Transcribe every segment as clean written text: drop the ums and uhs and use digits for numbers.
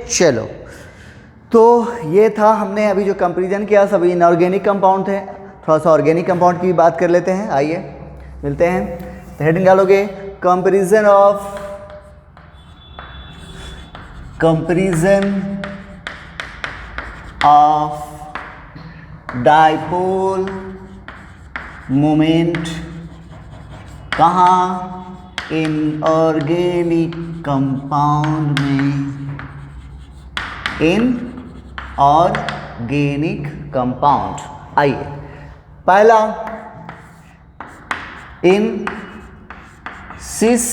चलो, तो ये था हमने अभी जो कंपेरिजन किया, सभी इनऑर्गेनिक कंपाउंड थे। थोड़ा सा ऑर्गेनिक कंपाउंड की बात कर लेते हैं, आइए मिलते हैं। तो हेडिंग डालोगे कंपेरिजन ऑफ डाइपोल मोमेंट कहाँ? इनऑर्गेनिक कंपाउंड में, इनऑर्गेनिक कंपाउंड। आइए, पहला इन सिस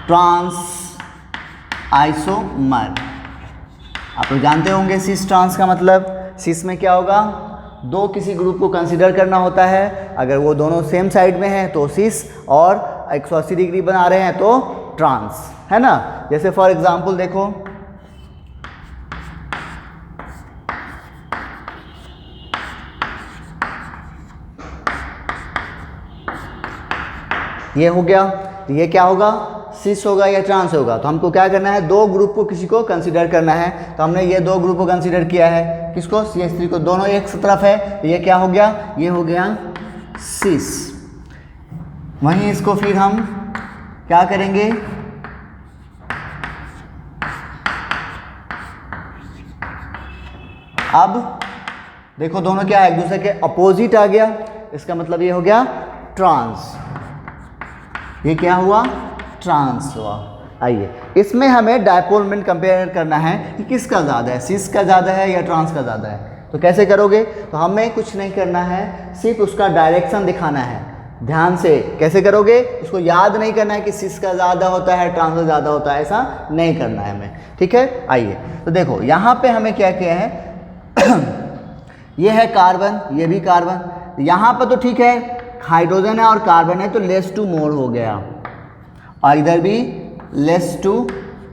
ट्रांस आइसोमर। आप लोग जानते होंगे सिस ट्रांस का मतलब, सिस में क्या होगा, दो किसी ग्रुप को कंसीडर करना होता है। अगर वो दोनों सेम साइड में हैं तो सिस, और 180 डिग्री बना रहे हैं तो ट्रांस, है ना। जैसे फॉर एग्जांपल देखो, ये हो गया, तो ये क्या होगा, सिस होगा या ट्रांस होगा। तो हमको क्या करना है, दो ग्रुप को किसी को कंसीडर करना है। तो हमने ये दो ग्रुप को कंसीडर किया है, किसको, CH3 को, दोनों एक तरफ है। तो ये क्या हो गया, ये हो गया सिस। वहीं इसको फिर हम क्या करेंगे, अब देखो दोनों क्या है, एक दूसरे के अपोजिट आ गया। इसका मतलब ये हो गया ट्रांस, ये क्या हुआ, ट्रांस हुआ। आइए, इसमें हमें डायपोल मोमेंट कंपेयर करना है कि किसका ज़्यादा है, सिस का ज़्यादा है या ट्रांस का ज़्यादा है। तो कैसे करोगे, तो हमें कुछ नहीं करना है, सिर्फ उसका डायरेक्शन दिखाना है। ध्यान से कैसे करोगे, उसको याद नहीं करना है कि सिस का ज़्यादा होता है, ट्रांस का ज़्यादा होता है, ऐसा नहीं करना है हमें, ठीक है। आइए, तो देखो यहाँ पे हमें क्या किया है ये है कार्बन, ये भी कार्बन। यहाँ पर तो ठीक है, हाइड्रोजन है और कार्बन है, तो लेस टू मोर हो गया, और इधर भी लेस टू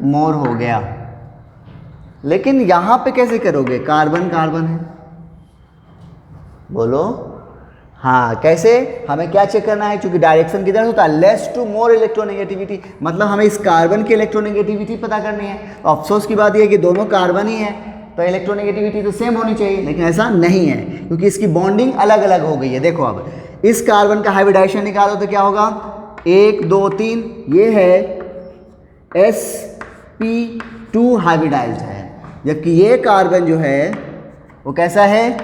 मोर हो गया। लेकिन यहाँ पे कैसे करोगे, कार्बन कार्बन है, बोलो हाँ, कैसे, हमें क्या चेक करना है, क्योंकि डायरेक्शन किधर होता है, लेस टू मोर इलेक्ट्रोनेगेटिविटी, मतलब हमें इस कार्बन की इलेक्ट्रोनेगेटिविटी पता करनी है। तो अफसोस की बात यह है कि दोनों कार्बन ही है, तो इलेक्ट्रोनेगेटिविटी तो सेम होनी चाहिए, लेकिन ऐसा नहीं है, क्योंकि इसकी बॉन्डिंग अलग अलग हो गई है। देखो अब इस कार्बन का हाइब्रिडाइजेशन निकालो तो क्या होगा, 1 2 3, ये है sp2 हाइब्रिडाइज्ड है, जबकि ये कार्बन जो है वो कैसा है,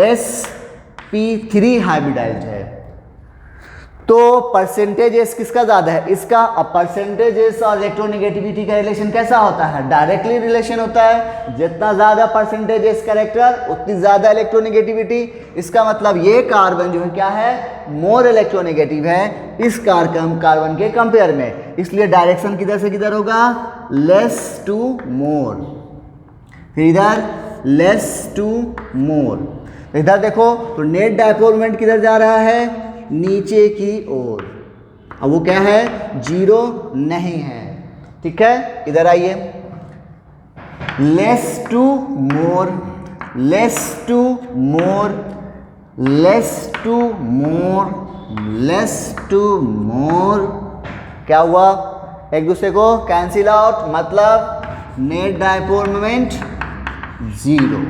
sp3 हाइब्रिडाइज्ड है। तो परसेंटेजेस किसका ज़्यादा है, इसका। अब परसेंटेजेस और इलेक्ट्रोनेगेटिविटी का रिलेशन कैसा होता है, डायरेक्टली रिलेशन होता है। जितना ज़्यादा परसेंटेजेस कैरेक्टर उतनी ज़्यादा इलेक्ट्रोनेगेटिविटी। इसका मतलब ये कार्बन जो है क्या है, मोर इलेक्ट्रोनेगेटिव है इस कार्बन के कंपेयर में, इसलिए डायरेक्शन किधर से किधर होगा, लेस टू मोर। फिर इधर लेस टू मोर। इधर देखो तो नेट डायपोल मोमेंट किधर जा रहा है, नीचे की ओर। अब वो क्या है, 0 नहीं है, ठीक है। इधर आइए, less to more, less to more, less to more, less to more, क्या हुआ, एक दूसरे को कैंसिल आउट, मतलब नेट डायपोल मोमेंट 0।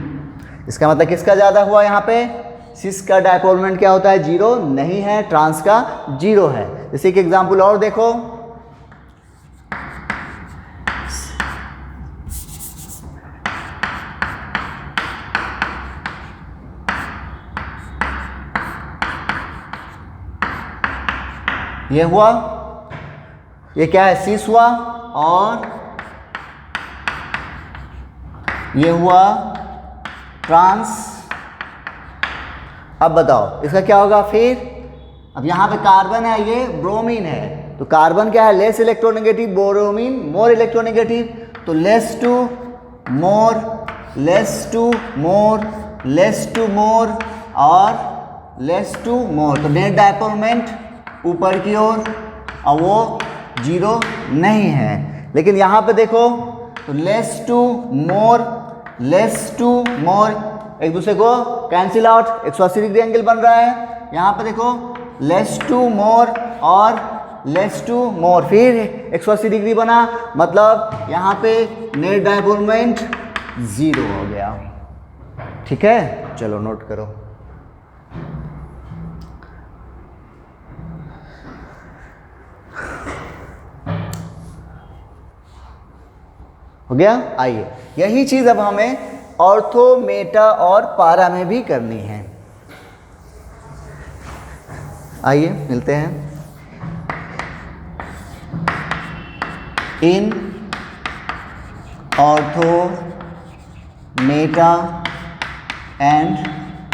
इसका मतलब किसका ज़्यादा हुआ, यहाँ पे सिस का डायपोल मोमेंट क्या होता है, 0 नहीं है, ट्रांस का 0 है। जैसे कि एग्जांपल और देखो, ये हुआ, ये क्या है, सिस हुआ, और ये हुआ ट्रांस। अब बताओ इसका क्या होगा फिर। अब यहाँ पे कार्बन है, ये ब्रोमीन है, तो कार्बन क्या है, less electronegative, bromine more electronegative. तो less to more, less to more, less to more और लेस टू मोर। तो नेट डायपोल मोमेंट ऊपर की ओर, और वो 0 नहीं है। लेकिन यहाँ पे देखो तो less to more, less to more, एक दूसरे को कैंसिल आउट, 180 डिग्री एंगल बन रहा है। यहाँ पे देखो लेस टू मोर और लेस टू मोर, फिर 180 डिग्री बना, मतलब यहाँ पे नेट डायपोल मोमेंट 0 हो गया। ठीक है, चलो नोट करो। हो गया। आइए, यही चीज अब हमें ऑर्थो, मेटा और पारा में भी करनी है। आइए मिलते हैं। इन ortho, meta and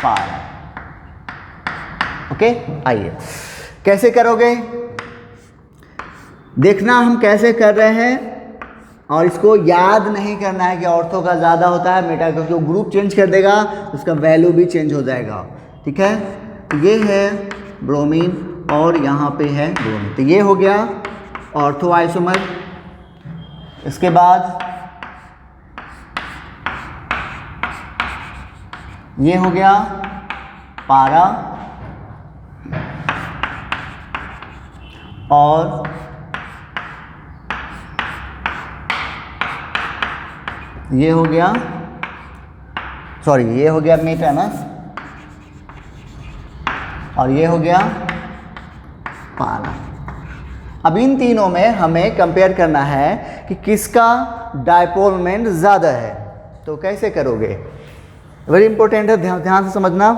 para. Okay, आइए कैसे करोगे देखना, हम कैसे कर रहे हैं। और इसको याद नहीं करना है कि ऑर्थो का ज़्यादा होता है मेटा, क्योंकि वो ग्रुप चेंज कर देगा उसका वैल्यू भी चेंज हो जाएगा। ठीक है, तो ये है ब्रोमीन और यहाँ पे है ब्रोमीन, तो ये हो गया ऑर्थो आइसोमर। इसके बाद ये हो गया पारा और ये हो गया, सॉरी ये हो गया मेटा ना, और ये हो गया पारा। अब इन तीनों में हमें कंपेयर करना है कि किसका डायपोल मोमेंट ज़्यादा है। तो कैसे करोगे, वेरी इंपॉर्टेंट है, ध्यान से समझना।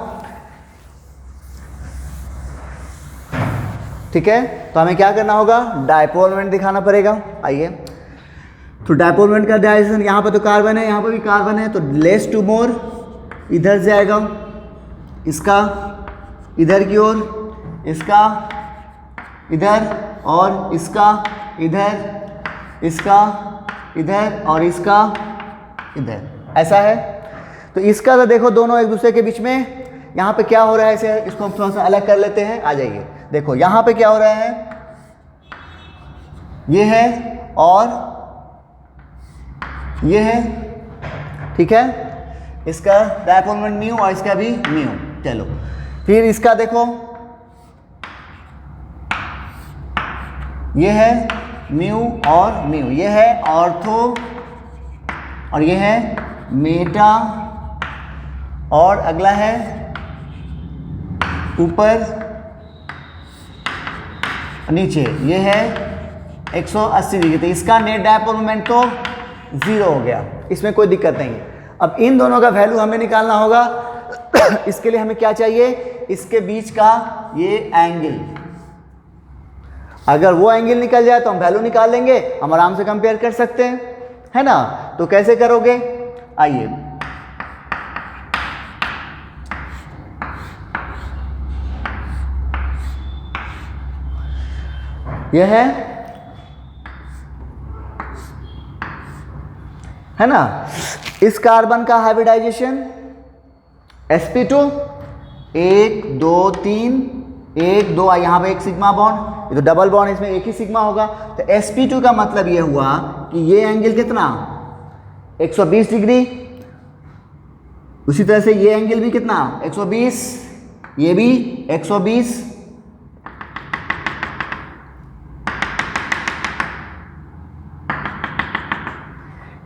ठीक है, तो हमें क्या करना होगा, डायपोल मोमेंट दिखाना पड़ेगा। आइए, तो डायपोल मोमेंट का डायरेक्शन, यहाँ पर तो कार्बन है, यहाँ पर भी कार्बन है, तो लेस टू मोर इधर से आएगा, इसका इधर की ओर, इसका इधर, और इसका इधर, इसका इधर, और इसका इधर, ऐसा है। तो इसका तो देखो दोनों एक दूसरे के बीच में यहाँ पे क्या हो रहा है, इसे इसको हम थोड़ा सा अलग कर लेते हैं। आ जाइए, देखो यहाँ पे क्या हो रहा है, ये है और ये है। ठीक है, इसका डायपोल मोमेंट म्यू और इसका भी म्यू। चलो फिर इसका देखो, ये है म्यू और म्यू, ये है ऑर्थो और ये है मेटा, और अगला है ऊपर नीचे, ये है 180 डिग्री। तो इसका नेट डायपोल मोमेंट तो 0 हो गया, इसमें कोई दिक्कत नहीं है। अब इन दोनों का वैल्यू हमें निकालना होगा। इसके लिए हमें क्या चाहिए, इसके बीच का ये एंगल, अगर वो एंगल निकल जाए तो हम वैल्यू निकाल लेंगे, हम आराम से कंपेयर कर सकते हैं, है ना। तो कैसे करोगे, आइए यह है ना, इस कार्बन का हाइब्रिडाइजेशन sp2 1 2 3 1 2, यहाँ पे एक सिग्मा बॉन्ड, ये तो डबल बॉन्ड, इसमें एक ही सिग्मा होगा। तो sp2 का मतलब ये हुआ कि ये एंगल कितना 120 डिग्री, उसी तरह से ये एंगल भी कितना 120, ये भी 120।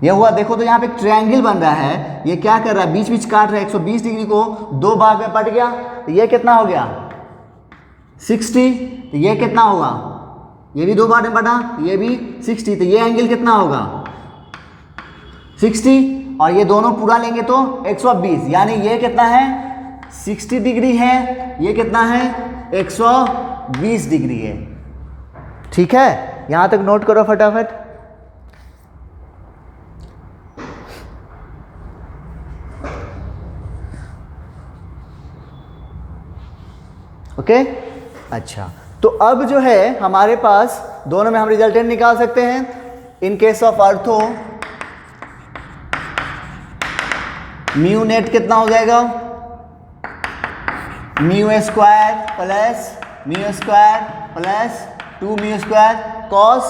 ये हुआ, देखो तो यहाँ पे एक ट्रायंगल बन रहा है, ये क्या कर रहा है, बीच बीच काट रहा है, 120 डिग्री को दो भाग में पट गया, तो ये कितना हो गया 60। तो ये कितना होगा, ये भी दो भाग में बटा, ये भी 60, तो ये एंगल कितना होगा 60, और ये दोनों पूरा लेंगे तो 120, यानी ये कितना है 60 डिग्री है, ये कितना है 120 डिग्री है। ठीक है, यहाँ तक नोट करो फटाफट। ओके, अच्छा, तो अब जो है हमारे पास दोनों में हम रिजल्टेंट निकाल सकते हैं। इन केस ऑफ अर्थो म्यू नेट कितना हो जाएगा, mu square plus mu square plus 2 mu square cos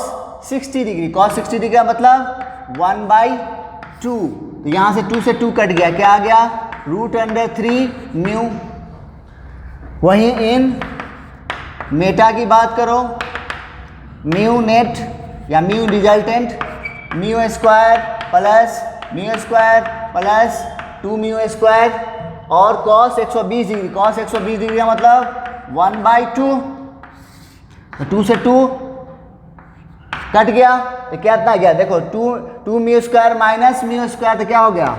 60 degree. Cos 60 degree का मतलब 1/2, तो यहाँ से 2 से 2 कट गया, क्या आ गया √3 म्यू। वहीं इन मेटा की बात करो म्यू नेट या mu resultant mu square plus 2 mu square और कॉस 120 डिग्री। कॉस 120 डिग्री का मतलब 1/2, तो 2 से 2 कट गया तो क्या इतना गया, देखो 2 mu square minus mu square तो क्या हो गया,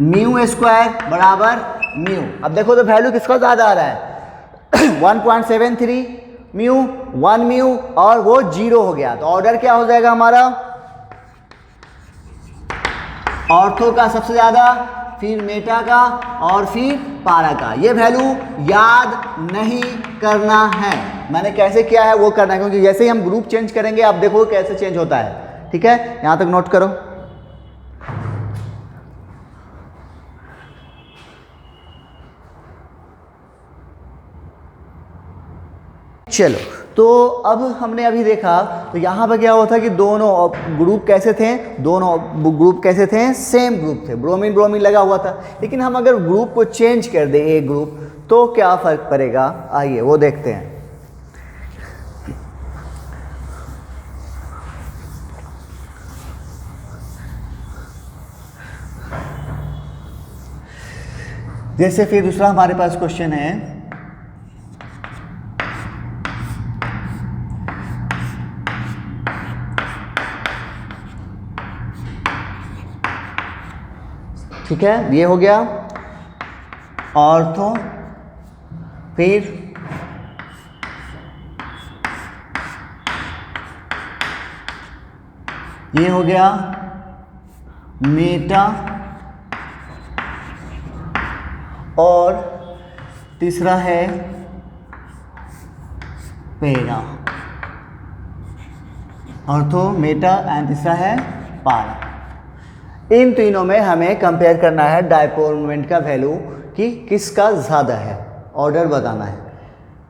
म्यू स्क्वायर बराबर म्यू। अब देखो तो वैल्यू किसका ज़्यादा आ रहा है 1.73 म्यू, 1 म्यू और वो 0 हो गया। तो ऑर्डर क्या हो जाएगा हमारा, ऑर्थो का सबसे ज़्यादा, फिर मेटा का और फिर पारा का। ये वैल्यू याद नहीं करना है, मैंने कैसे किया है वो करना है, क्योंकि जैसे ही हम ग्रुप चेंज करेंगे आप देखो कैसे चेंज होता है। ठीक है, यहाँ तक नोट करो। चलो, तो अब हमने अभी देखा तो यहाँ पर क्या हुआ था कि दोनों ग्रुप कैसे थे, दोनों ग्रुप कैसे थे, सेम ग्रुप थे, ब्रोमीन ब्रोमीन लगा हुआ था। लेकिन हम अगर ग्रुप को चेंज कर दें एक ग्रुप तो क्या फ़र्क पड़ेगा, आइए वो देखते हैं। जैसे फिर दूसरा हमारे पास क्वेश्चन है, ठीक है, ये हो गया ऑर्थो, फिर ये हो गया मेटा और तीसरा है पेरा। ऑर्थो, मेटा एंड तीसरा है पारा। इन तीनों में हमें कंपेयर करना है डायपोल मोमेंट का वैल्यू कि किसका ज़्यादा है, ऑर्डर बताना है।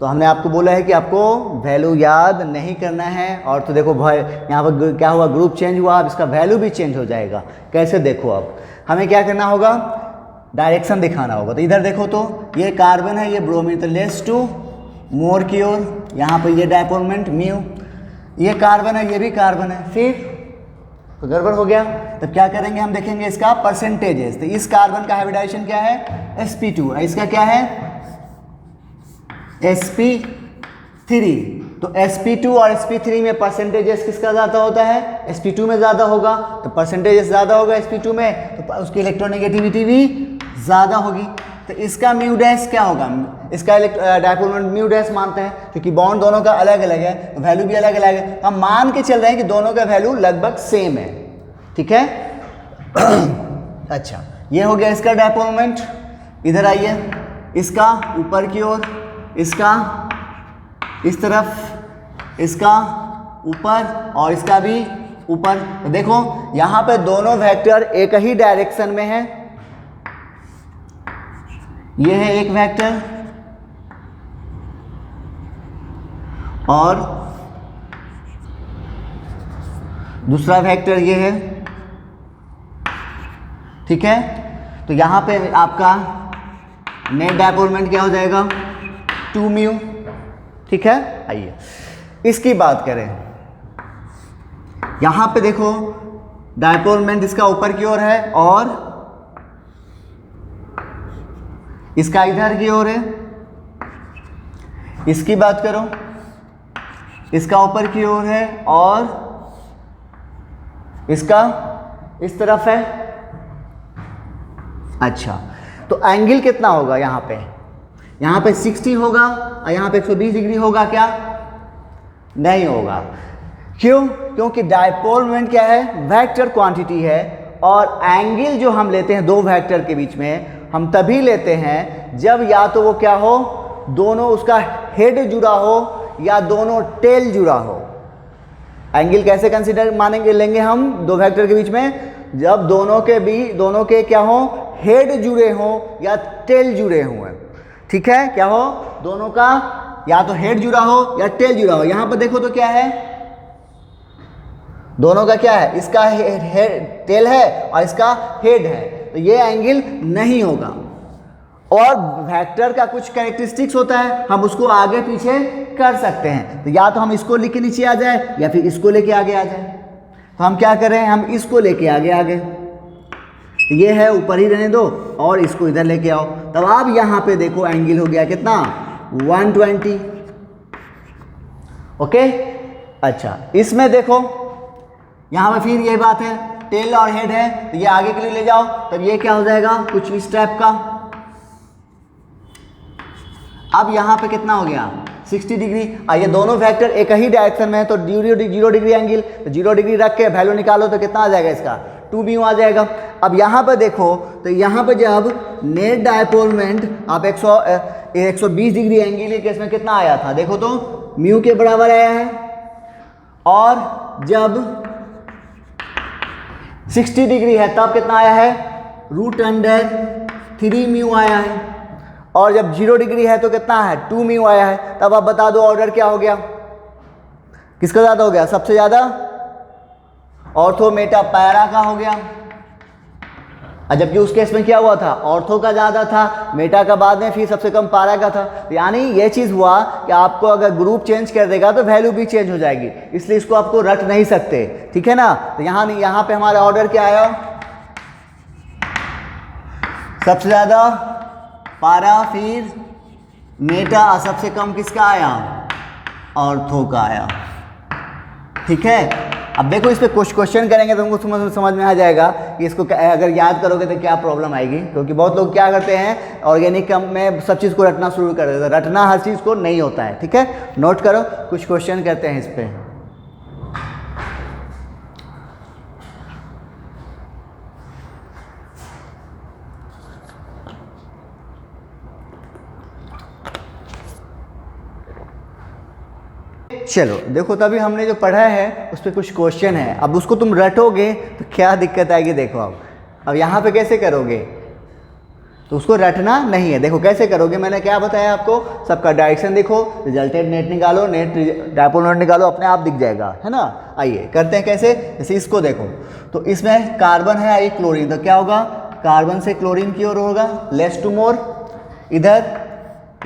तो हमने आपको बोला है कि आपको वैल्यू याद नहीं करना है। और तो देखो भाई यहाँ पर क्या हुआ, ग्रुप चेंज हुआ, अब इसका वैल्यू भी चेंज हो जाएगा। कैसे देखो, अब हमें क्या करना होगा, डायरेक्शन दिखाना होगा। तो इधर देखो तो ये कार्बन है, ये ब्रोमीन, तो लेस टू मोर की ओर, यहाँ पर ये डायपोल मोमेंट म्यू, ये कार्बन है, ये भी कार्बन है, फिर तो गड़बड़ हो गया। तब क्या करेंगे, हम देखेंगे इसका परसेंटेजेस। तो इस कार्बन का हाइब्रिडाइजेशन क्या है, sp2, इसका क्या है sp3। तो sp2 और sp3 में परसेंटेजेस किसका ज़्यादा होता है, sp2 में ज़्यादा होगा। तो परसेंटेजेस ज़्यादा होगा sp2 में, तो उसकी इलेक्ट्रोनेगेटिविटी भी ज़्यादा होगी। तो इसका म्यू डैश क्या होगा, इसका डायपोल मोमेंट म्यू डैश मानते हैं, क्योंकि बॉन्ड दोनों का अलग अलग है, तो वैल्यू भी अलग अलग है। तो हम मान के चल रहे हैं कि दोनों का वैल्यू लगभग सेम है। ठीक है अच्छा, ये हो गया इसका डायपोल मोमेंट। इधर आइए, इसका ऊपर की ओर, इसका इस तरफ, इसका ऊपर और इसका भी ऊपर। तो देखो यहाँ पे दोनों वेक्टर एक ही डायरेक्शन में है। ये है एक वेक्टर और दूसरा वेक्टर ये है। ठीक है, तो यहाँ पे आपका नेट डायपोल मोमेंट क्या हो जाएगा, 2 म्यू। ठीक है, आइए इसकी बात करें। यहाँ पे देखो डायपोल मोमेंट इसका ऊपर की ओर है और इसका इधर की ओर है। इसकी बात करो, इसका ऊपर की ओर है और इसका इस तरफ है। अच्छा, तो एंगल कितना होगा यहाँ पे, यहाँ पे 60 होगा और यहाँ पे 120 डिग्री होगा क्या, नहीं होगा। क्यों, क्योंकि डायपोल मोमेंट क्या है, वेक्टर क्वांटिटी है। और एंगल जो हम लेते हैं दो वेक्टर के बीच में, हम तभी लेते हैं जब या तो वो क्या हो, दोनों उसका हेड जुड़ा हो या दोनों टेल जुड़ा हो। एंगल कैसे कंसीडर मानेंगे, लेंगे हम दो वेक्टर के बीच में, जब दोनों के क्या हो, हेड जुड़े हो या टेल जुड़े हुए। ठीक है, क्या हो, दोनों का या तो हेड जुड़ा हो या टेल जुड़ा हो। यहां पर देखो तो क्या है, दोनों का क्या है, इसका टेल है और इसका हेड है, तो ये एंगल नहीं होगा। और वेक्टर का कुछ कैरेक्टरिस्टिक्स होता है, हम उसको आगे पीछे कर सकते हैं। तो या तो हम इसको लेके नीचे आ जाए या फिर इसको लेके आगे आ जाए। तो हम क्या कर रहे हैं, हम इसको लेके आगे आ गए, ये है ऊपर ही रहने दो और इसको इधर लेके आओ। तब आप यहाँ पे देखो एंगल हो गया कितना 120। ओके, अच्छा इसमें देखो यहाँ पे फिर ये बात है, टेल और हेड है तो ये आगे के लिए ले जाओ, तब ये क्या हो जाएगा कुछ इस टाइप का। अब यहाँ पे कितना हो गया 60 डिग्री। ये दोनों वेक्टर एक ही डायरेक्शन में है तो 0 डिग्री एंगल, तो 0 डिग्री रख के वैल्यू निकालो तो कितना आ जाएगा इसका 2 म्यू आ जाएगा। अब यहाँ पर देखो तो यहाँ पर जब नेट डायपोल मोमेंट आप 120 डिग्री एंगल के केस में कितना आया था, देखो तो म्यू के बराबर आया है, और जब 60 डिग्री है तब कितना आया है √3 म्यू आया है, और जब 0 डिग्री है तो कितना है 2 म्यू आया है। तब आप बता दो ऑर्डर क्या हो गया, किसका ज़्यादा हो गया, सबसे ज़्यादा ऑर्थो मेटा पैरा का हो गया। जबकि उस केस में क्या हुआ था, ऑर्थो का ज़्यादा था, मेटा का बाद में, फिर सबसे कम पैरा का था। यानी ये चीज़ हुआ कि आपको अगर ग्रुप चेंज कर देगा तो वैल्यू भी चेंज हो जाएगी, इसलिए इसको आपको रट नहीं सकते, ठीक है ना। तो यहाँ पे हमारा ऑर्डर क्या आया, सबसे ज़्यादा पारा, फिर मेटा, सबसे कम किसका आया ऑर्थो का आया, ठीक है। अब देखो इस पे कुछ क्वेश्चन करेंगे तो तुमको समझ में आ जाएगा कि इसको अगर याद करोगे तो क्या प्रॉब्लम आएगी। क्योंकि बहुत लोग क्या करते हैं ऑर्गेनिक में सब चीज़ को रटना शुरू कर देते हैं, रटना हर चीज़ को नहीं होता है, ठीक है। नोट करो, कुछ क्वेश्चन करते हैं इस पर। चलो देखो, तभी हमने जो पढ़ा है उस पर कुछ क्वेश्चन है, अब उसको तुम रटोगे तो क्या दिक्कत आएगी देखो। अब यहाँ पे कैसे करोगे, तो उसको रटना नहीं है। देखो कैसे करोगे, मैंने क्या बताया आपको, सबका डायरेक्शन देखो, रिजल्टेंट नेट निकालो, नेट डायपोल मोमेंट निकालो, अपने आप दिख जाएगा, है ना। आइए करते हैं कैसे, जैसे इसको देखो तो इसमें कार्बन है एक क्लोरीन, तो क्या होगा कार्बन से क्लोरीन की ओर होगा लेस टू मोर, इधर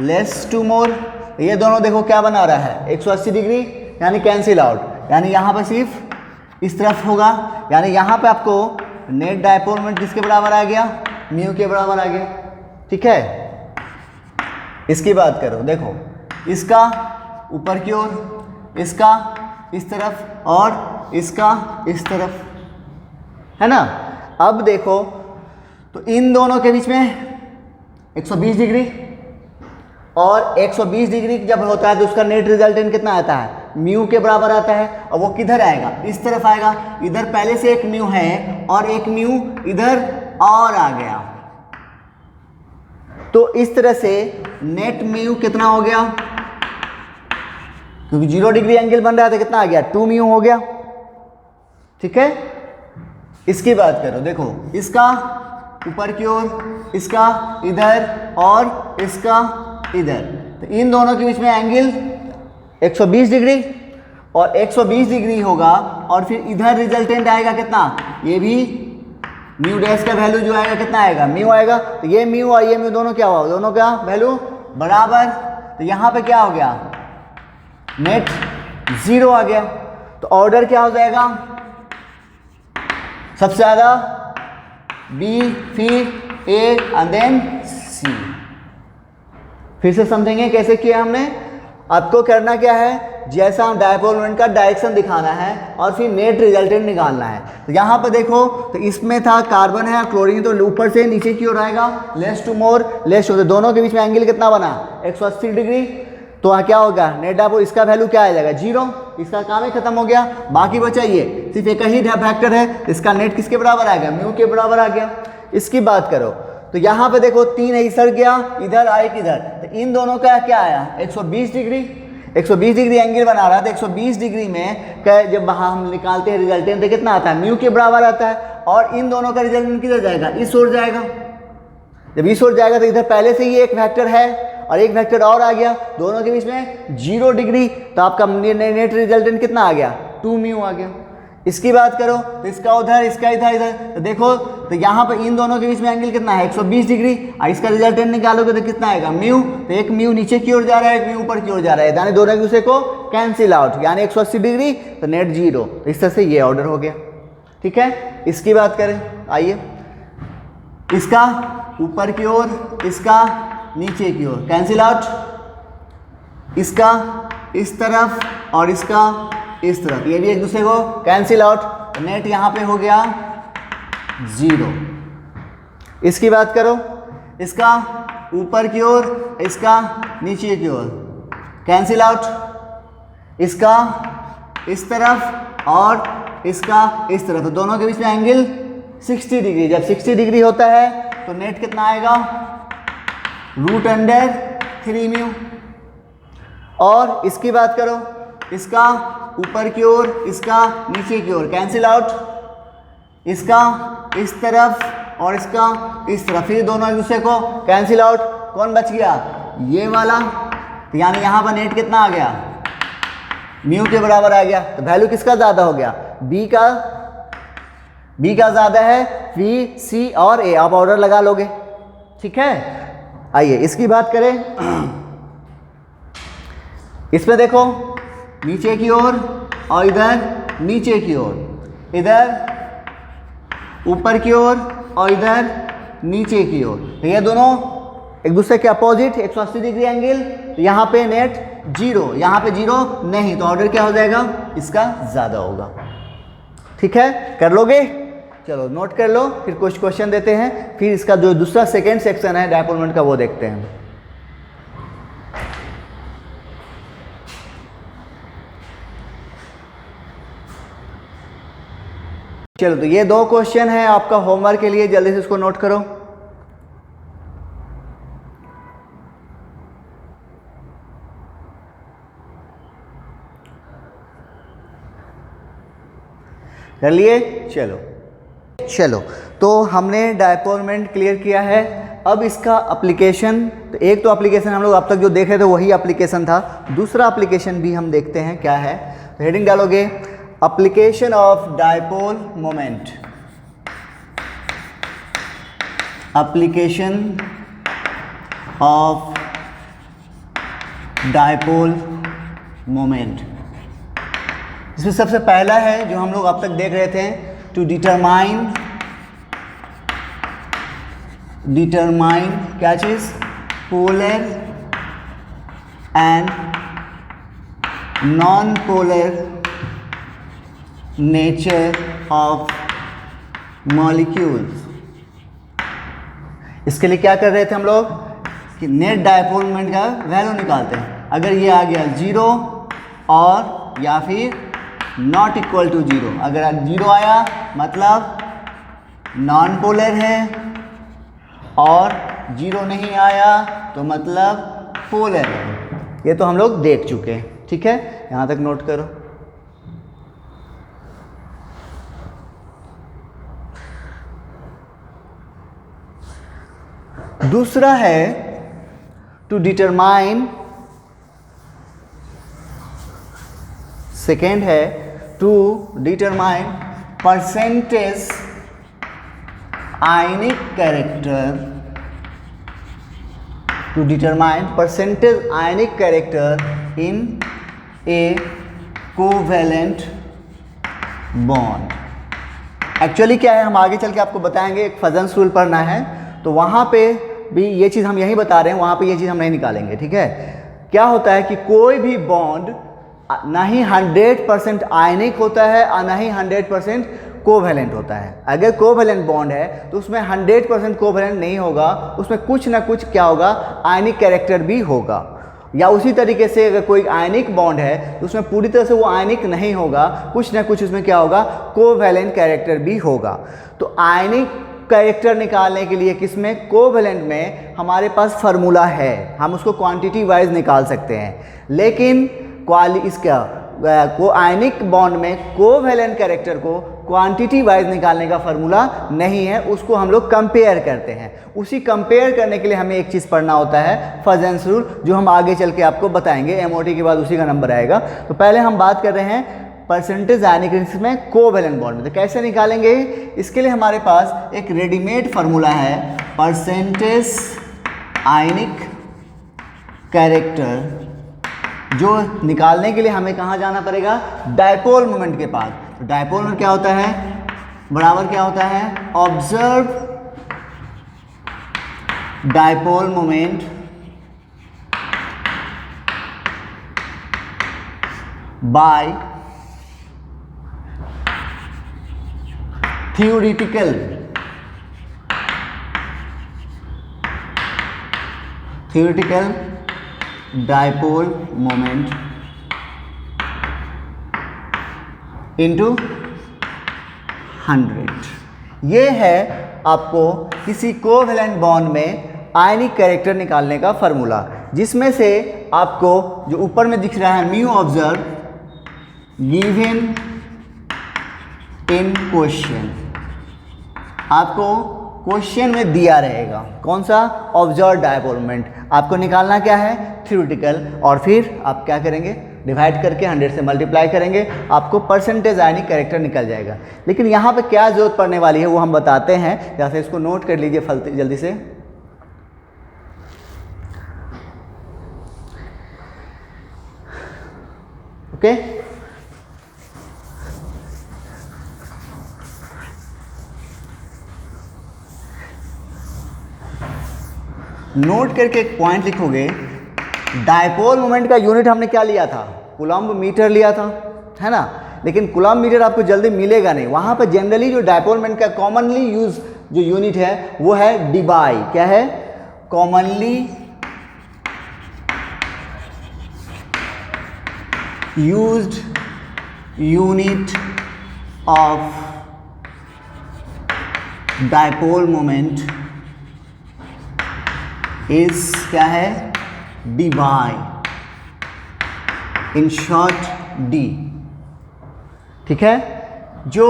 लेस टू मोर, ये दोनों देखो क्या बना रहा है 180 डिग्री, यानी कैंसिल आउट, यानी यहाँ पे सिर्फ इस तरफ होगा, यानी यहाँ पे आपको नेट डायपोल मोमेंट किसके बराबर आ गया, म्यू के बराबर आ गया, ठीक है। इसकी बात करो, देखो इसका ऊपर की ओर, इसका इस तरफ और इसका इस तरफ, है ना। अब देखो तो इन दोनों के बीच में 120 डिग्री और 120 डिग्री जब होता है तो उसका नेट रिजल्टेंट कितना आता है, म्यू के बराबर आता है। और वो किधर आएगा, इस तरफ आएगा, इधर पहले से एक म्यू है और एक म्यू इधर और आ गया, तो इस तरह से नेट म्यू कितना हो गया, क्योंकि 0 डिग्री एंगल बन रहा था कितना आ गया 2 म्यू हो गया, ठीक है। इसकी बात करो, देखो इसका ऊपर की ओर, इसका इधर और इसका इधर, तो इन दोनों के बीच में एंगल 120 डिग्री और 120 डिग्री होगा, और फिर इधर रिजल्टेंट आएगा कितना, ये भी म्यू डैश का वैल्यू जो आएगा कितना आएगा म्यू आएगा, तो ये म्यू और ये म्यू दोनों क्या हुआ, दोनों का वैल्यू बराबर, तो यहाँ पे क्या हो गया नेट 0 आ गया। तो ऑर्डर क्या हो जाएगा, सबसे ज़्यादा बी, फिर ए एंड देन सी। फिर से समझेंगे कैसे किया हमने। आपको करना क्या है, जैसा हम डायपोल मोमेंट का डायरेक्शन दिखाना है और फिर नेट रिजल्टेंट निकालना है। तो यहाँ पर देखो तो इसमें था कार्बन है क्लोरीन, तो ऊपर से नीचे की ओर आएगा less to more, less to, दोनों के बीच में एंगल कितना बना 180 डिग्री। तो वहाँ क्या होगा नेट डायपोल, इसका वैल्यू क्या आ जाएगा 0, इसका काम ही खत्म हो गया। बाकी बचा ये सिर्फ एक ही फैक्टर है, इसका नेट किसके बराबर आ गया म्यू के बराबर आ गया। इसकी बात करो तो यहाँ पे देखो 3 इधर गया, इधर आए किधर, तो इन दोनों का क्या आया 120 डिग्री, 120 डिग्री एंगल बना रहा है। तो 120 डिग्री में जब वहाँ हम निकालते हैं रिजल्टेंट तो कितना आता है म्यू के बराबर आता है, और इन दोनों का रिजल्टेंट किधर जाएगा इस ओर जाएगा। जब इस ओर जाएगा तो इधर पहले से ही एक वेक्टर है और एक वेक्टर और आ गया, दोनों के बीच में 0 डिग्री, तो आपका नेट रिजल्टेंट कितना आ गया 2 म्यू आ गया। इसकी बात करो तो इसका उधर, इसका इधर, इधर, तो देखो तो यहाँ पर इन दोनों के बीच में एंगल कितना है 120 डिग्री, और इसका रिजल्टेंट निकालोगे तो कितना आएगा म्यू। तो एक म्यू नीचे की ओर जा रहा है, एक म्यू ऊपर की ओर जा रहा है, यानी दोनों एक दूसरे को कैंसिल आउट, यानी 180 डिग्री तो नेट 0। तो इस तरह से ये ऑर्डर हो गया। ठीक है, इसकी बात करें, आइए इसका ऊपर की ओर, इसका नीचे की ओर कैंसिल आउट, इसका इस तरफ और इसका इस तरफ, ये भी एक दूसरे को कैंसिल आउट, नेट यहाँ पे हो गया 0। इसकी बात करो, इसका ऊपर की ओर, इसका नीचे की ओर कैंसिल आउट, इसका इस तरफ और इसका इस तरफ, तो दोनों के बीच में एंगल 60 डिग्री। जब 60 डिग्री होता है तो नेट कितना आएगा √3 म्यू। और इसकी बात करो, इसका ऊपर की ओर, इसका नीचे की ओर कैंसिल आउट, इसका इस तरफ और इसका इस तरफ, फिर दोनों एक दूसरे को कैंसिल आउट। कौन बच गया, ये वाला। तो यानी यहाँ पर नेट कितना आ गया म्यू के बराबर आ गया। तो वैल्यू किसका ज़्यादा हो गया, बी का ज़्यादा है, बी सी और ए। आप ऑर्डर लगा लोगे। ठीक है, आइए इसकी बात करें। इसमें देखो नीचे की ओर और इधर नीचे की ओर, इधर ऊपर की ओर और इधर नीचे की ओर, तो ये दोनों एक दूसरे के अपोजिट 180 डिग्री एंगल। तो यहाँ पे नेट 0, यहाँ पे 0 नहीं, तो ऑर्डर क्या हो जाएगा, इसका ज़्यादा होगा। ठीक है, कर लोगे, चलो नोट कर लो, फिर कुछ क्वेश्चन देते हैं, फिर इसका जो दूसरा सेकेंड सेक्शन है डायपोल मोमेंट का वो देखते हैं। चलो, तो ये 2 क्वेश्चन है आपका होमवर्क के लिए, जल्दी से इसको नोट करो। कर लिए, चलो तो हमने डायपोल मोमेंट क्लियर किया है। अब इसका एप्लीकेशन, तो एक तो एप्लीकेशन हम लोग अब तक जो देख रहे थे वही एप्लीकेशन था, दूसरा एप्लीकेशन भी हम देखते हैं क्या है। तो हेडिंग डालोगे application of dipole moment, application of dipole moment. इसमें सबसे पहला है जो हम लोग अब तक देख रहे थे, टू डिटरमाइन क्या चीज़, polar and non polar nature of molecules. इसके लिए क्या कर रहे थे हम लोग कि नेट डायपोल मोमेंट का वैल्यू निकालते हैं। अगर ये आ गया 0 और या फिर नॉट इक्वल टू 0, अगर 0 आया मतलब नॉन पोलर है, और 0 नहीं आया तो मतलब पोलर है। ये तो हम लोग देख चुके हैं। ठीक है, यहाँ तक नोट करो। दूसरा है टू डिटरमाइन, सेकेंड है to determine percentage ionic character, to determine percentage ionic character in a covalent bond. Actually क्या है, हम आगे चल के आपको बताएंगे, एक फजन्स रूल पढ़ना है, तो वहाँ पे भी ये चीज़ हम यही बता रहे हैं, वहाँ पे ये चीज़ हम नहीं निकालेंगे। ठीक है, क्या होता है कि कोई भी बॉन्ड ना ही 100% आयनिक होता है और ना ही 100% कोवैलेंट होता है। अगर कोवैलेंट बॉन्ड है तो उसमें 100% कोवैलेंट नहीं होगा, उसमें कुछ ना कुछ क्या होगा, आयनिक कैरेक्टर भी होगा। या उसी तरीके से अगर कोई आयनिक बॉन्ड है तो उसमें पूरी तरह से वो आयनिक नहीं होगा, कुछ ना कुछ उसमें क्या होगा, कोवैलेंट कैरेक्टर भी होगा। तो आयनिक कैरेक्टर निकालने के लिए किसमें, कोवैलेंट में हमारे पास फार्मूला है, हम उसको क्वांटिटी वाइज निकाल सकते हैं। लेकिन इसका को आयनिक बॉन्ड में कोवैलेंट कैरेक्टर को क्वांटिटी वाइज निकालने का फार्मूला नहीं है, उसको हम लोग कंपेयर करते हैं। उसी कंपेयर करने के लिए हमें एक चीज़ पढ़ना होता है, फजन्स रूल, जो हम आगे चल के आपको बताएंगे। एमओटी के बाद उसी का नंबर आएगा। तो पहले हम बात कर रहे हैं परसेंटेज आयनिक इसमें कोवेलेंट बॉन्ड में। तो कैसे निकालेंगे, इसके लिए हमारे पास एक रेडीमेड फार्मूला है, परसेंटेज आयनिक कैरेक्टर, जो निकालने के लिए हमें कहाँ जाना पड़ेगा, डायपोल मोमेंट के पास। तो डायपोल मोमेंट क्या होता है, बराबर क्या होता है, observe dipole moment bye theoretical dipole moment into 100। ये है आपको किसी कोवेलेंट बॉन्ड में आयनिक कैरेक्टर निकालने का फॉर्मूला, जिसमें से आपको जो ऊपर में दिख रहा है mu observe given in question, आपको क्वेश्चन में दिया रहेगा कौन सा, ऑब्जर्व डायपोल मोमेंट। आपको निकालना क्या है, थ्योरेटिकल, और फिर आप क्या करेंगे, डिवाइड करके 100 से मल्टीप्लाई करेंगे, आपको परसेंटेज आयनिक कैरेक्टर निकल जाएगा। लेकिन यहाँ पे क्या जरूरत पड़ने वाली है वो हम बताते हैं, जैसे इसको नोट कर लीजिए जल्दी से। ओके, नोट करके एक पॉइंट लिखोगे, डायपोल मोमेंट का यूनिट हमने क्या लिया था, कूलम्ब मीटर लिया था, है ना। लेकिन कूलम्ब मीटर आपको जल्दी मिलेगा नहीं, वहाँ पर जनरली जो डायपोल मोमेंट का कॉमनली यूज जो यूनिट है वो है डीबाई। क्या है, commonly used unit of dipole moment is क्या है, डीबाई, इन शॉर्ट डी। ठीक है, जो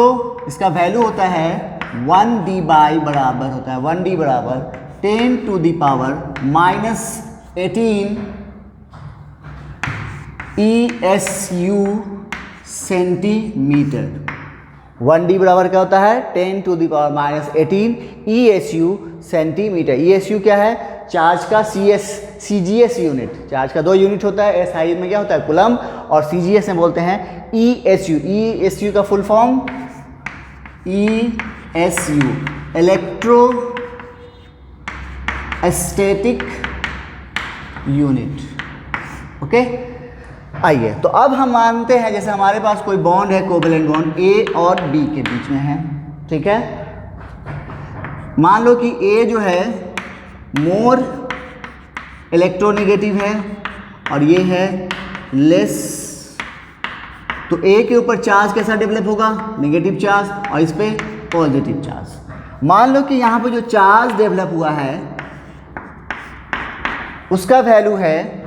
इसका वैल्यू होता है 1 डी बाई बराबर होता है 1 डी बराबर 10 to the power -18 ESU centimetre. 1 D बराबर क्या होता है, 10 to the power -18 ESU centimetre. ESU क्या है, चार्ज का CGS यूनिट, चार्ज का 2 यूनिट होता है, SI में क्या होता है, कूलम्ब, और CGS में बोलते हैं ESU। ESU का full form ESU, electro static unit. Okay, आइए तो अब हम मानते हैं जैसे हमारे पास कोई बॉन्ड है, कोवेलेंट बॉन्ड A और B के बीच में है। ठीक है, मान लो कि A जो है मोर इलेक्ट्रोनेगेटिव है और ये है लेस, तो A के ऊपर चार्ज कैसा डेवलप होगा, नेगेटिव चार्ज, और इस पे पॉजिटिव चार्ज। मान लो कि यहाँ पे जो चार्ज डेवलप हुआ है उसका वैल्यू है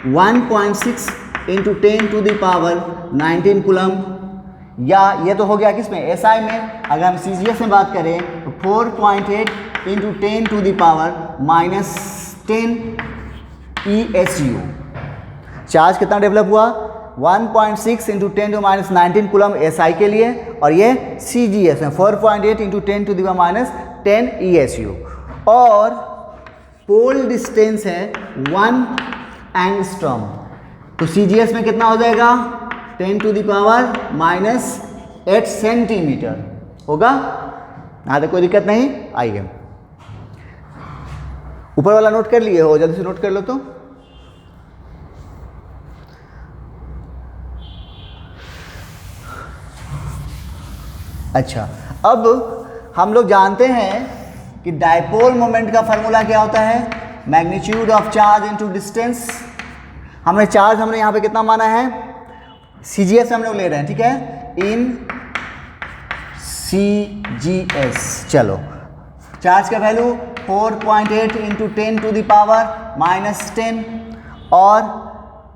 1.6 into 10 to the power 19 coulomb, या ये तो हो गया किसमें, SI में। अगर हम CGS में बात करें तो 4.8 into 10 to the power -10 ESU। Charge कितना डेवलप हुआ, 1.6 इंटू 10 टू -19 कूलम्ब SI के लिए, और ये CGS में 4.8 into 10 to the power -10 ESU। और पोल डिस्टेंस है 1 एंगस्ट्रॉम, तो CGS में कितना हो जाएगा, 10 टू द पावर -8 सेंटीमीटर होगा। यहाँ तक कोई दिक्कत नहीं। आइए ऊपर वाला नोट कर लिए हो, जल्दी से नोट कर लो तो। अच्छा, अब हम लोग जानते हैं कि डायपोल मोमेंट का फार्मूला क्या होता है, magnitude of charge into distance. हमने चार्ज यहाँ पे कितना माना है, CGS हम लोग ले रहे हैं, ठीक है, इन CGS। चलो, चार्ज का value 4.8 into 10 to the power -10, और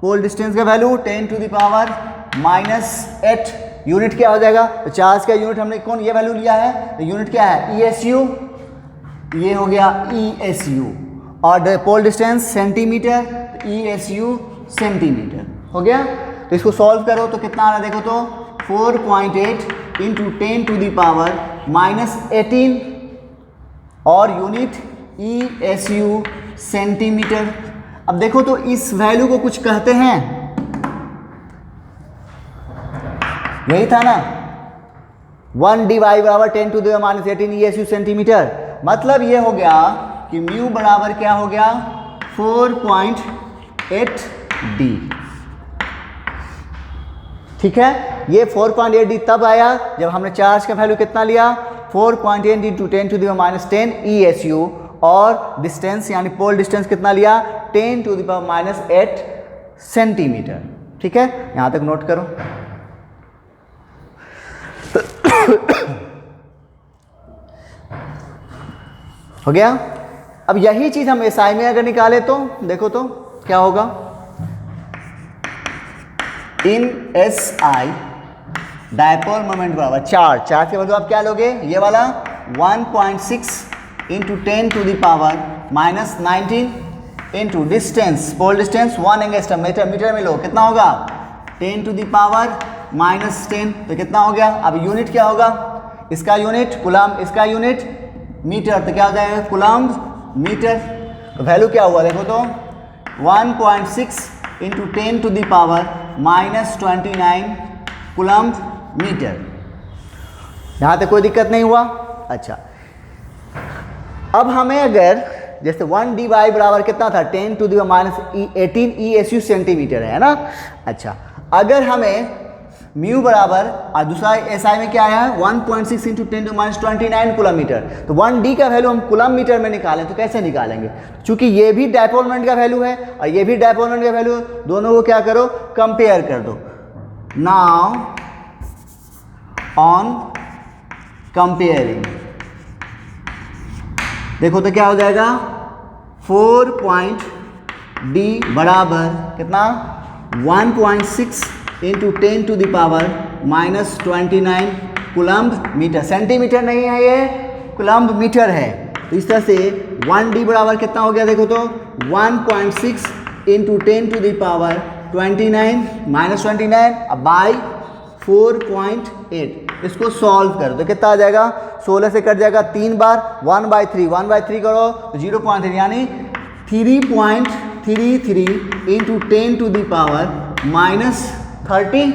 पोल डिस्टेंस का value 10 to the power -8। Unit क्या हो जाएगा, तो चार्ज का यूनिट हमने कौन ये वैल्यू लिया है, तो यूनिट क्या है, ESU, ये हो गया ESU, और पोल डिस्टेंस सेंटीमीटर, तो ESU सेंटीमीटर हो गया। तो इसको सॉल्व करो तो कितना आ रहा है देखो तो 4.8 इंटू 10 टू द पावर -18 और यूनिट ESU सेंटीमीटर। अब देखो तो इस वैल्यू को कुछ कहते हैं, यही था ना 1 dy बराबर 10 to the power -18 ESU centimetre. मतलब ये हो गया कि म्यू बराबर क्या हो गया 4.8 d। ठीक है, ये 4.8 d तब आया जब हमने चार्ज का वैल्यू कितना लिया 4.8 into 10 to the power -10 ESU और डिस्टेंस यानी पोल डिस्टेंस कितना लिया 10 टू द पावर -8 सेंटीमीटर। ठीक है, यहां तक नोट करो। हो गया। अब यही चीज हम SI में अगर निकाले तो देखो तो क्या होगा, इन SI डायपोल मोमेंट बराबर चार्ज के बदले आप क्या लोगे, ये वाला 1.6 into 10 to the power -19 into distance, pole distance 1 angstrom metre में लो, कितना होगा 10 टू द पावर -10, तो कितना हो गया। अब यूनिट क्या होगा, इसका यूनिट कूलम, इसका यूनिट मीटर, तो क्या हो जाएगा कूलम मीटर। तो वैल्यू क्या हुआ देखो तो 1.6 into 10 to the power -29 coulomb metre. यहाँ तक कोई दिक्कत नहीं हुआ। अच्छा, अब हमें अगर जैसे 1 dy बराबर कितना था 10 to the power -18 ESU centimetre है ना। अच्छा, अगर हमें म्यू बराबर और दूसरा SI में क्या आया है 1.6 इंटू 10 टू -29 कूलम मीटर, तो 1 d का वैल्यू हम कूलम मीटर में निकालें तो कैसे निकालेंगे, क्योंकि ये भी डायपोल मोमेंट का वैल्यू है और ये भी डायपोल मोमेंट का वैल्यू, दोनों को क्या करो कंपेयर कर दो। नाउ ऑन कंपेयरिंग देखो तो क्या हो जाएगा 4.d बराबर कितना 1.6 into 10 to the power -29 coulomb metre. Centimetre नहीं है ये, कूलम मीटर है। तो इस तरह से 1 d बराबर कितना हो गया देखो तो 1.6 इंटू 10 टू द पावर 29 -29 अब बाई 4.8। इसको सॉल्व करो तो कितना आ जाएगा, 16 से कट जाएगा 3 बार, 1/3 करो तो 0.3 यानी 3.33 इंटू 10 टू द पावर -30।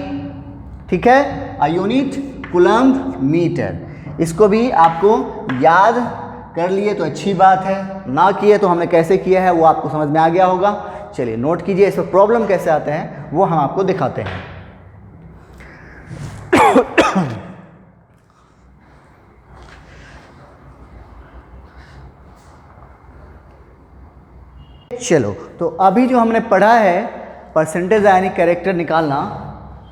ठीक है, अ यूनिट कूलम मीटर। इसको भी आपको याद कर लिए तो अच्छी बात है, ना किए तो हमने कैसे किया है वो आपको समझ में आ गया होगा। चलिए नोट कीजिए, इस पर प्रॉब्लम कैसे आते हैं वो हम आपको दिखाते हैं। चलो, तो अभी जो हमने पढ़ा है परसेंटेज यानी कैरेक्टर निकालना,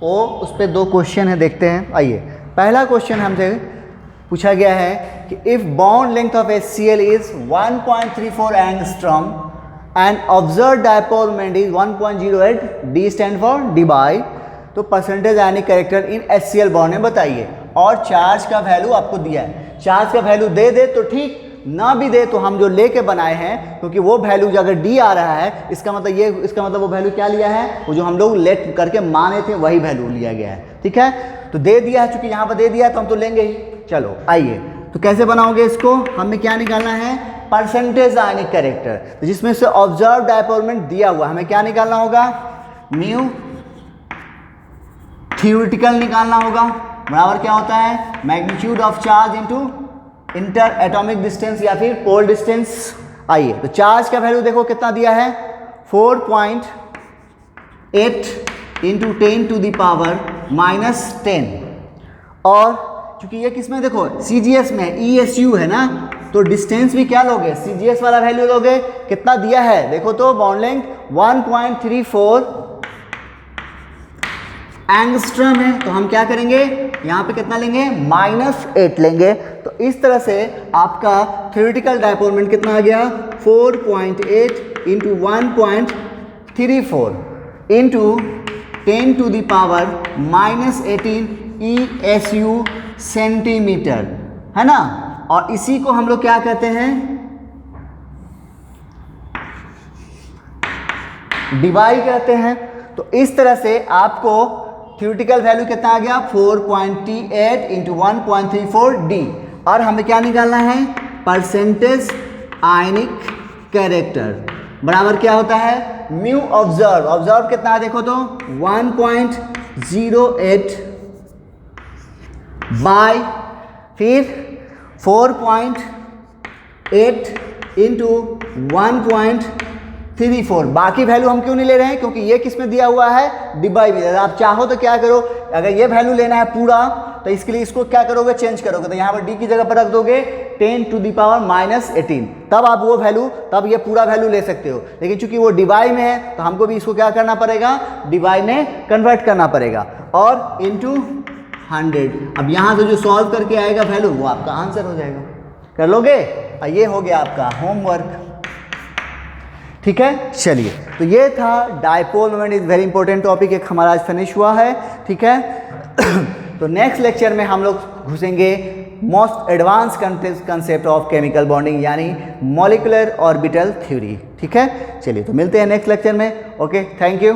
वो उस पर 2 क्वेश्चन है, देखते हैं। आइए, पहला क्वेश्चन हमसे पूछा गया है कि if bond length of HCl is 1.34 angstrom and observe dipole moment is 1.08, D stand for Debye, तो परसेंटेज यानी कैरेक्टर इन HCl बॉन्ड में बताइए। और चार्ज का वैल्यू आपको दिया है, चार्ज का वैल्यू दे दे तो ठीक, ना भी दे तो हम जो लेके बनाए हैं, क्योंकि वो वैल्यू अगर D आ रहा है इसका मतलब वो वैल्यू क्या लिया है, वो जो हम लोग लेट करके माने थे वही वैल्यू लिया गया है। ठीक है, तो दे दिया है, चूंकि यहाँ पर दे दिया है तो हम तो लेंगे ही। चलो आइए, तो कैसे बनाओगे इसको, हमें क्या निकालना है परसेंटेज आयनिक कैरेक्टर, तो जिसमें से ऑब्जर्व डायपोल मोमेंट दिया हुआ, हमें क्या निकालना होगा म्यू थ्योरेटिकल निकालना होगा, बराबर क्या होता है magnitude of charge into inter atomic distance या फिर पोल डिस्टेंस। आइए, तो चार्ज का वैल्यू देखो कितना दिया है 4.8 इंटू 10 टू द पावर -10, और क्योंकि ये किसमें देखो CGS में ESU है ना, तो डिस्टेंस भी क्या लोगे CGS वाला वैल्यू लोगे। कितना दिया है देखो तो बॉन्ड लेंथ 1.34 एंगस्ट्रॉम है, तो हम क्या करेंगे यहाँ पे कितना लेंगे -8 लेंगे। तो इस तरह से आपका थ्योरेटिकल डायपोल मोमेंट कितना आ गया 4.8 into 1.34 into 10 to the power -18 ESU centimetre, है ना। और इसी को हम लोग क्या कहते हैं डिवाई कहते हैं। तो इस तरह से आपको थ्योरेटिकल वैल्यू कितना आ गया 4.38 इंटू 1.34 डी, और हमें क्या निकालना है परसेंटेज आयनिक कैरेक्टर बराबर क्या होता है म्यू ऑब्जर्व, ऑब्जर्व कितना है देखो तो 1.08 बाय फिर 4.8 इंटू 1.34। बाकी वैल्यू हम क्यों नहीं ले रहे हैं, क्योंकि ये किस में दिया हुआ है डिवाइड में। आप चाहो तो क्या करो, अगर ये वैल्यू लेना है पूरा तो इसके लिए इसको क्या करोगे चेंज करोगे, तो यहाँ पर डी की जगह पर रख दोगे 10⁻⁻18, तब आप वो वैल्यू तब ये पूरा वैल्यू ले सकते हो। लेकिन चूंकि वो डिवाइड में है तो हमको भी इसको क्या करना पड़ेगा डिवाइड में कन्वर्ट करना पड़ेगा और इंटू 100। अब यहाँ से जो सॉल्व करके आएगा वैल्यू वो आपका आंसर हो जाएगा। कर लोगे, और ये हो गया आपका होमवर्क। ठीक है, चलिए तो ये था dipole moment is very important topic, एक हमारा आज फिनिश हुआ है। ठीक है तो नेक्स्ट लेक्चर में हम लोग घुसेंगे most advance concept of chemical bonding यानी मॉलिक्यूलर ऑर्बिटल थ्योरी। ठीक है, चलिए तो मिलते हैं नेक्स्ट लेक्चर में। Okay, thank you.